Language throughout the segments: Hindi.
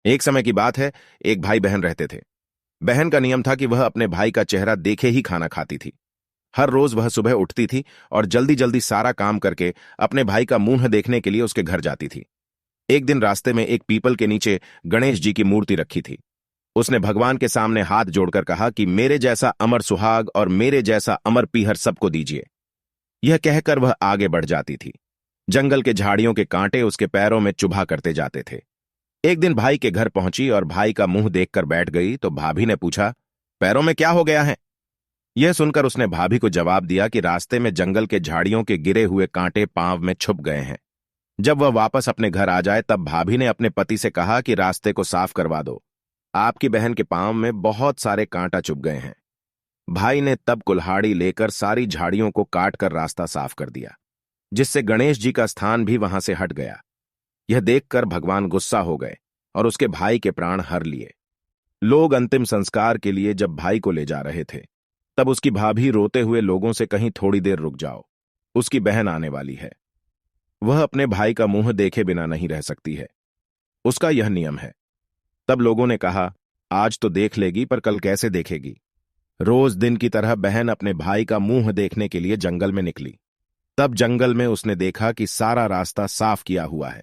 एक समय की बात है, एक भाई बहन रहते थे। बहन का नियम था कि वह अपने भाई का चेहरा देखे ही खाना खाती थी। हर रोज वह सुबह उठती थी और जल्दी जल्दी सारा काम करके अपने भाई का मुंह देखने के लिए उसके घर जाती थी। एक दिन रास्ते में एक पीपल के नीचे गणेश जी की मूर्ति रखी थी। उसने भगवान के सामने हाथ जोड़कर कहा कि मेरे जैसा अमर सुहाग और मेरे जैसा अमर पीहर सबको दीजिए। यह कहकर वह आगे बढ़ जाती थी। जंगल के झाड़ियों के कांटे उसके पैरों में चुभा करते जाते थे। एक दिन भाई के घर पहुंची और भाई का मुंह देखकर बैठ गई तो भाभी ने पूछा, पैरों में क्या हो गया है? यह सुनकर उसने भाभी को जवाब दिया कि रास्ते में जंगल के झाड़ियों के गिरे हुए कांटे पांव में छुप गए हैं। जब वह वापस अपने घर आ जाए तब भाभी ने अपने पति से कहा कि रास्ते को साफ करवा दो, आपकी बहन के पांव में बहुत सारे कांटा चुभ गए हैं। भाई ने तब कुल्हाड़ी लेकर सारी झाड़ियों को काट कर रास्ता साफ कर दिया, जिससे गणेश जी का स्थान भी वहां से हट गया। यह देखकर भगवान गुस्सा हो गए और उसके भाई के प्राण हर लिए। लोग अंतिम संस्कार के लिए जब भाई को ले जा रहे थे तब उसकी भाभी रोते हुए लोगों से कहीं थोड़ी देर रुक जाओ, उसकी बहन आने वाली है। वह अपने भाई का मुंह देखे बिना नहीं रह सकती है, उसका यह नियम है। तब लोगों ने कहा, आज तो देख लेगी पर कल कैसे देखेगी। रोज दिन की तरह बहन अपने भाई का मुंह देखने के लिए जंगल में निकली। तब जंगल में उसने देखा कि सारा रास्ता साफ किया हुआ है।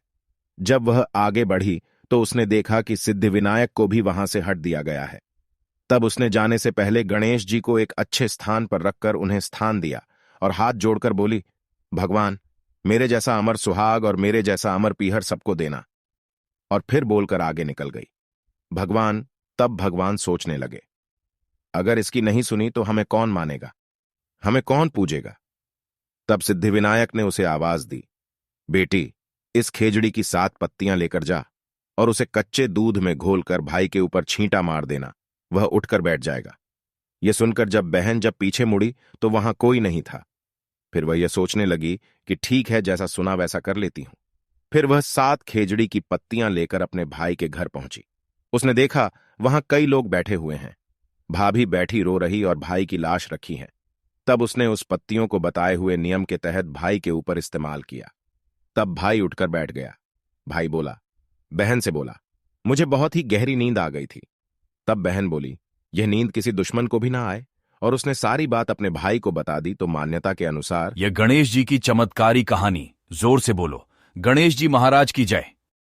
जब वह आगे बढ़ी तो उसने देखा कि सिद्धिविनायक को भी वहां से हट दिया गया है। तब उसने जाने से पहले गणेश जी को एक अच्छे स्थान पर रखकर उन्हें स्थान दिया और हाथ जोड़कर बोली, भगवान मेरे जैसा अमर सुहाग और मेरे जैसा अमर पीहर सबको देना। और फिर बोलकर आगे निकल गई। तब भगवान सोचने लगे, अगर इसकी नहीं सुनी तो हमें कौन मानेगा, हमें कौन पूजेगा। तब सिद्धिविनायक ने उसे आवाज दी, बेटी इस खेजड़ी की 7 पत्तियां लेकर जा और उसे कच्चे दूध में घोलकर भाई के ऊपर छींटा मार देना, वह उठकर बैठ जाएगा। यह सुनकर जब बहन पीछे मुड़ी तो वहां कोई नहीं था। फिर वह यह सोचने लगी कि ठीक है, जैसा सुना वैसा कर लेती हूं। फिर वह 7 खेजड़ी की पत्तियां लेकर अपने भाई के घर पहुंची। उसने देखा वहां कई लोग बैठे हुए हैं। भाभी बैठी रो रही और भाई की लाश रखी है। तब उसने उस पत्तियों को बताए हुए नियम के तहत भाई के ऊपर इस्तेमाल किया। तब भाई उठकर बैठ गया। भाई बोला, बहन से बोला, मुझे बहुत ही गहरी नींद आ गई थी। तब बहन बोली, यह नींद किसी दुश्मन को भी ना आए। और उसने सारी बात अपने भाई को बता दी तो मान्यता के अनुसार यह गणेश जी की चमत्कारी कहानी, जोर से बोलो, गणेश जी महाराज की जय।